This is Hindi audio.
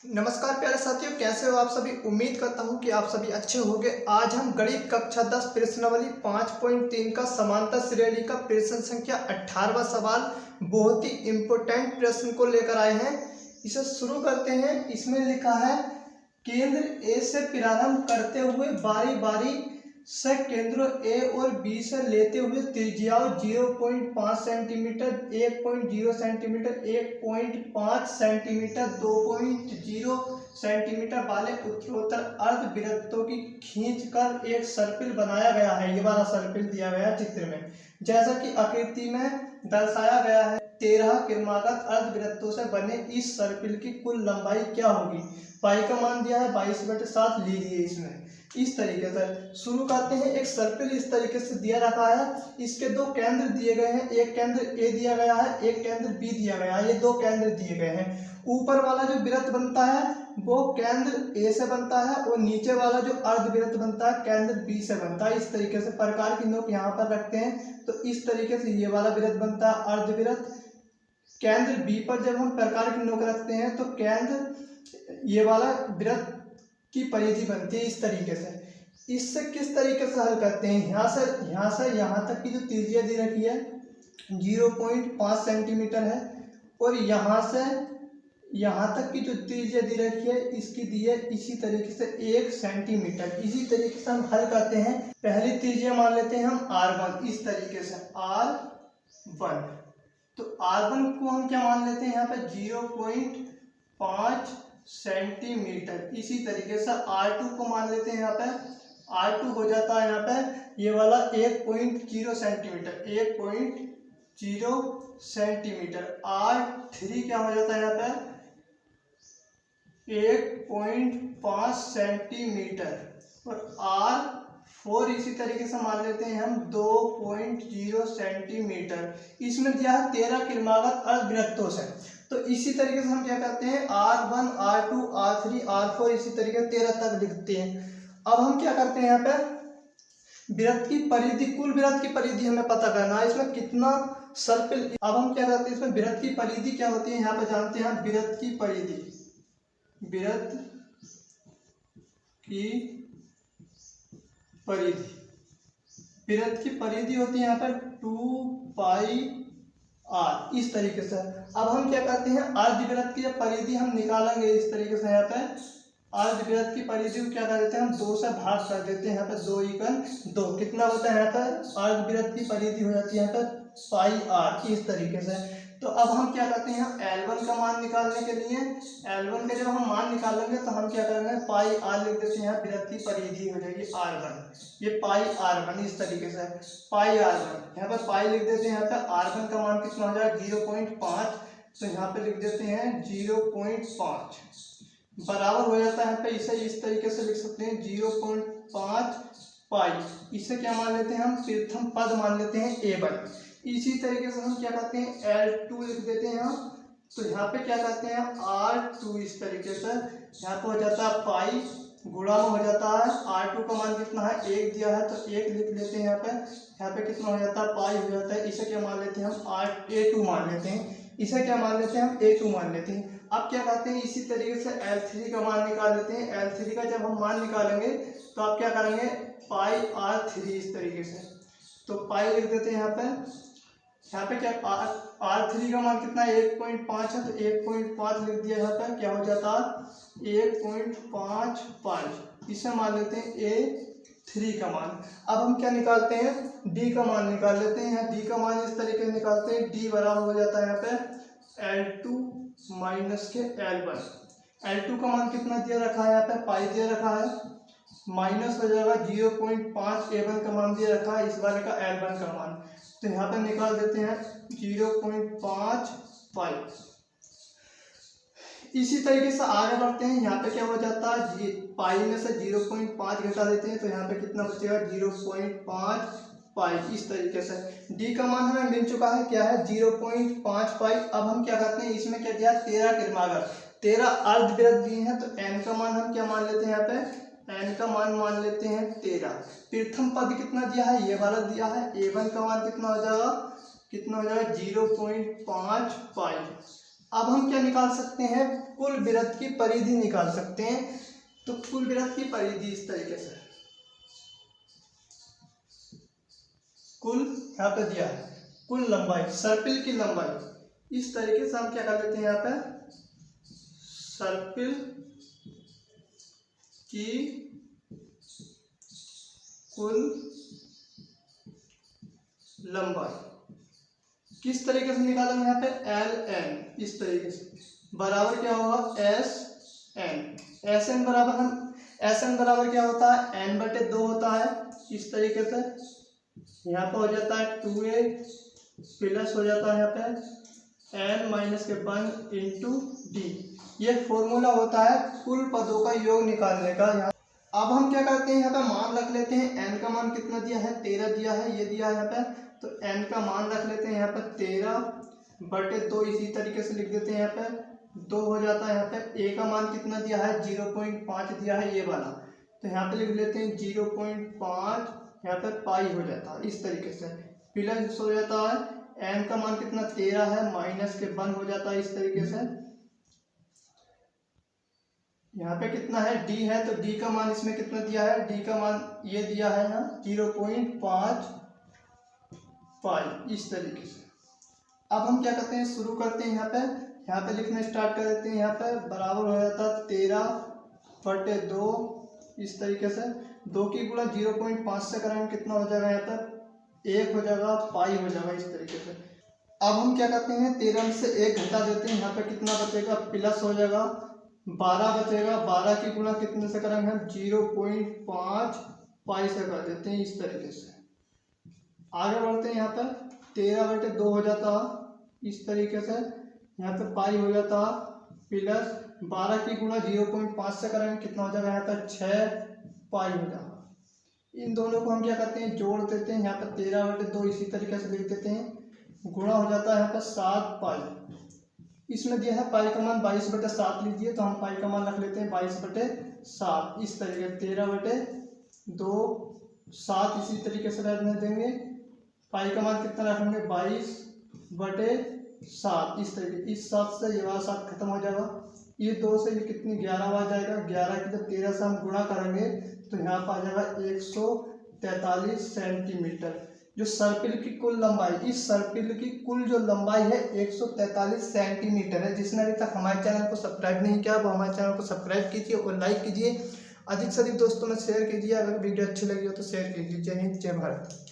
नमस्कार प्यारे साथियों, कैसे हो आप सभी। उम्मीद करता हूं कि आप सभी अच्छे होंगे। आज हम गणित कक्षा 10 प्रश्नावली 5.3 का समांतर श्रेणी का प्रश्न संख्या 18वां सवाल, बहुत ही इम्पोर्टेंट प्रश्न को लेकर आए हैं। इसे शुरू करते हैं। इसमें लिखा है, केंद्र ए से प्रारंभ करते हुए बारी बारी से केंद्रों ए और बी से लेते हुए त्रिज्याओं 0.5 सेंटीमीटर, 1.0 सेंटीमीटर, 1.5 सेंटीमीटर, 2.0 सेंटीमीटर वाले उत्तरोत्तर अर्धवृत्तों की खींचकर एक सर्पिल बनाया गया है। ये वाला सर्पिल दिया गया है चित्र में, जैसा कि आकृति में दर्शाया गया है। 13 क्रमागत अर्धवृत्तों से बने इस सर्पिल की कुल लंबाई क्या होगी। पाई का मान दिया है 22/7 लीजिए। इसमें इस तरीके से शुरू करते हैं। एक सर्पिल इस तरीके से दिया रखा है। इसके दो केंद्र दिए गए हैं, एक केंद्र ए दिया गया है, एक केंद्र बी दिया गया है। ये दो केंद्र दिए गए हैं। ऊपर वाला जो वृत्त बनता है वो केंद्र ए से बनता है और नीचे वाला जो अर्धवृत्त बनता है केंद्र बी से बनता है। इस तरीके से प्रकार की नोक यहाँ पर रखते हैं। तो इस तरीके से ये वाला वृत्त बनता है अर्धवृत्त। केंद्र बी पर जब हम प्रकार की नोक रखते हैं तो केंद्र ये वाला वृत्त की परिधि बनती है इस तरीके से। इससे किस तरीके से हल करते हैं, यहाँ से यहाँ तक की जो त्रिज्या दी रखी है 0.5 सेंटीमीटर है और यहाँ से यहाँ तक की जो त्रिज्या दी रखी है इसकी दी है इसी तरीके से 1 सेंटीमीटर। इसी तरीके से हम हल करते हैं। पहली त्रिज्या मान लेते हैं हम R1, इस तरीके से R1। तो R1 को हम क्या मान लेते हैं यहाँ पे 0.5 सेंटीमीटर। इसी तरीके से R2 को मान लेते हैं यहाँ पे। R2 हो जाता है यहाँ पे ये वाला 1.0 सेंटीमीटर, 1.0 सेंटीमीटर। R3 क्या हो जाता है यहाँ पे 1.5 सेंटीमीटर और R4 इसी तरीके से मान लेते हैं हम 2.0 सेंटीमीटर। इसमें दिया है 13 क्रमागत अर्धवृत्तों से। तो इसी तरीके से हम क्या करते हैं R1, R2, R3, R4 इसी तरीके से 13 तक लिखते हैं। अब हम क्या करते हैं यहाँ पे वृत्त की परिधि, कुल वृत्त की परिधि हमें पता करना है। इसमें कितना सर्पिल। अब हम क्या करते हैं इसमें वृत्त की परिधि क्या होती है यहाँ पे जानते हैं। वृत्त की परिधि, वृत्त की परिधि, वृत्त की परिधि होती है यहाँ पर 2πr इस तरीके से। अब हम क्या करते हैं अर्धवृत्त की परिधि हम निकालेंगे इस तरीके से। यहाँ पे अर्धवृत्त की परिधि को क्या कर देते हैं हम 2 से भाग कर देते हैं। यहाँ पे 2 × 2 कितना होता है यहाँ पर अर्धवृत्त की परिधि हो जाती है यहाँ पर πr इस तरीके से। तो अब हम क्या करते हैं L1 का मान निकालने के लिए, L1 का जब हम मान निकालेंगे तो हम क्या करेंगे πr लिख देते हैं। वृत्त की परिधि हो जाएगी R1, ये πr1 इस तरीके से πr1। यहाँ पर पाई लिख देते हैं। यहाँ पे R1 का मान कितना हो जाएगा 0.5, तो यहाँ पे लिख देते हैं 0.5 बराबर हो जाता है। यहाँ पे इसे इस तरीके से लिख सकते हैं 0.5 पाई। इसे क्या मान लेते हैं हम प्रथम पद मान लेते हैं A1। इसी तरीके से हम क्या करते हैं L2 लिख देते हैं हम। तो यहाँ पे क्या करते हैं R2 इस तरीके से। यहाँ पे हो जाता है पाई गुणा में हो जाता है। R2 का मान कितना है 1 दिया है तो 1 लिख लेते हैं यहाँ पे। यहाँ पे कितना हो जाता है पाई हो जाता है। इसे क्या मान लेते हैं हम A2 मान लेते हैं। इसे क्या मान लेते हैं हम A2 मान लेते हैं। अब क्या करते हैं इसी तरीके से L3 का मान निकाल लेते हैं। L3 का जब हम मान निकालेंगे तो आप क्या करेंगे πr3 इस तरीके से। तो पाई लिख देते हैं यहाँ पे। यहाँ पे क्या R3 का मान कितना है 1.5 है तो 1.5 लिख दिया। यहाँ पे क्या हो जाता है 1.5 पाई। इसे मान लेते हैं A3 का मान। अब हम क्या निकालते हैं D का मान निकाल लेते हैं। यहाँ D का मान इस तरीके से निकालते हैं। D बराबर हो जाता है यहाँ पे L2 माइनस के L1। L2 का मान कितना दिया रखा है यहाँ पे पाई दिया रखा है, माइनस हो जाएगा 0.5 A1 का मान दिया रखा है, इस वाले का L1 का मान। तो यहाँ पे निकाल देते हैं 0.5 पाई। इसी तरीके से आगे बढ़ते हैं। यहाँ पे क्या हो जाता है पाई में से 0.5 घटा देते हैं तो यहाँ पे कितना बचेगा 0.5 पाई इस तरीके से। डी का मान हमें मिल चुका है क्या है 0.5 पाई। अब हम क्या करते हैं इसमें क्या दिया 13 क्रमागत 13 अर्धवृत्त दिए हैं। तो एन का मान हम क्या मान लेते हैं यहाँ पे एन का मान लेते हैं 13। प्रथम पद कितना दिया है ये वाला दिया है। A1 का मान कितना हो जाएगा 0.5 पाई अब हम क्या निकाल सकते हैं, कुल वृत्त की परिधि निकाल सकते हैं। तो कुल वृत्त की परिधि इस तरीके से, कुल यहाँ पे दिया है, कुल लंबाई, सर्पिल की लंबाई, इस तरीके से हम क्या कर लेते हैं यहाँ पे, सर्पिल की कुल लंबाई किस तरीके से निकालेंगे यहाँ पे, एल एन, इस तरीके से बराबर क्या होगा, एस एन। एस एन बराबर हम, एस एन बराबर क्या होता है, एन बटे 2 होता है। इस तरीके से यहाँ पे हो जाता है 2a प्लस हो जाता है यहाँ पे एन माइनस के 1 इंटू डी। ये फॉर्मूला होता है कुल पदों का योग निकालने का। यहाँ अब हम क्या करते हैं, यहाँ पे मान रख लेते हैं, एन का मान कितना दिया है, 13 दिया है, ये दिया है यहाँ पे, तो एन का मान रख लेते हैं यहाँ पे 13 बटे 2, इसी तरीके से लिख देते हैं यहाँ पे 2 हो जाता है। यहाँ पे ए का मान कितना दिया है, 0.5 दिया है ये वाला, तो यहाँ पे लिख लेते हैं 0.5, यहाँ पे पाई हो जाता है। इस तरीके से प्लस हो जाता है, एन का मान कितना 13 है, माइनस के 1 हो जाता है। इस तरीके से यहाँ पे कितना है, डी है, तो डी का मान इसमें कितना दिया है, डी का मान ये दिया है यहाँ 0.5 पाई। इस तरीके से अब हम क्या करते हैं, शुरू करते हैं। यहाँ पे लिखना स्टार्ट कर देते हैं। यहाँ पे बराबर हो जाता है 13 बटे 2, इस तरीके से 2 की गुणा 0.5 से करेंगे कितना हो जाएगा, यहाँ पे 1 हो जाएगा, पाई हो जाएगा। इस तरीके से अब हम क्या करते हैं, 13 में से 1 घटा देते हैं, यहाँ पे कितना बचेगा, प्लस हो जाएगा, 12 बचेगा। 12 की गुणा कितने से करेंगे हम, 0.5 पाई से कर देते हैं। इस तरीके से आगे बढ़ते हैं। यहाँ पर 13 बटे 2 हो जाता, इस तरीके से यहाँ पे पाई हो जाता, प्लस 12 की गुणा 0.5 से करेंगे कितना हो जाएगा, यहाँ पर 6 पाई हो जाएगा। इन दोनों को हम क्या करते हैं, जोड़ देते हैं। यहाँ पर 13 बटे 2 इसी तरीके से लिख देते हैं, गुणा हो जाता है यहाँ पर 7 पाई। इसमें दिया है पाई का मान 22 बटे 7 लीजिए, तो हम पाई का मान रख लेते हैं 22 बटे 7। इस तरीके 13 बटे 2 7 इसी तरीके से रहने देंगे। पाई का मान कितना रखेंगे, 22 बटे 7। इस तरीके, इस 7 से ये वाला 7 खत्म हो जाएगा, ये 2 से ये कितनी 11 आ जाएगा। 11 की जब 13 से हम गुणा करेंगे तो यहाँ पर आ जाएगा 143 सेंटीमीटर। जो सर्पिल की कुल लंबाई, इस सर्पिल की कुल जो लंबाई है 143 सेंटीमीटर है। जिसने अभी तक हमारे चैनल को सब्सक्राइब नहीं किया वो हमारे चैनल को सब्सक्राइब कीजिए और लाइक कीजिए। अधिक से अधिक दोस्तों में शेयर कीजिए। अगर वीडियो अच्छी लगी हो तो शेयर कीजिए। जय हिंद, जय भारत।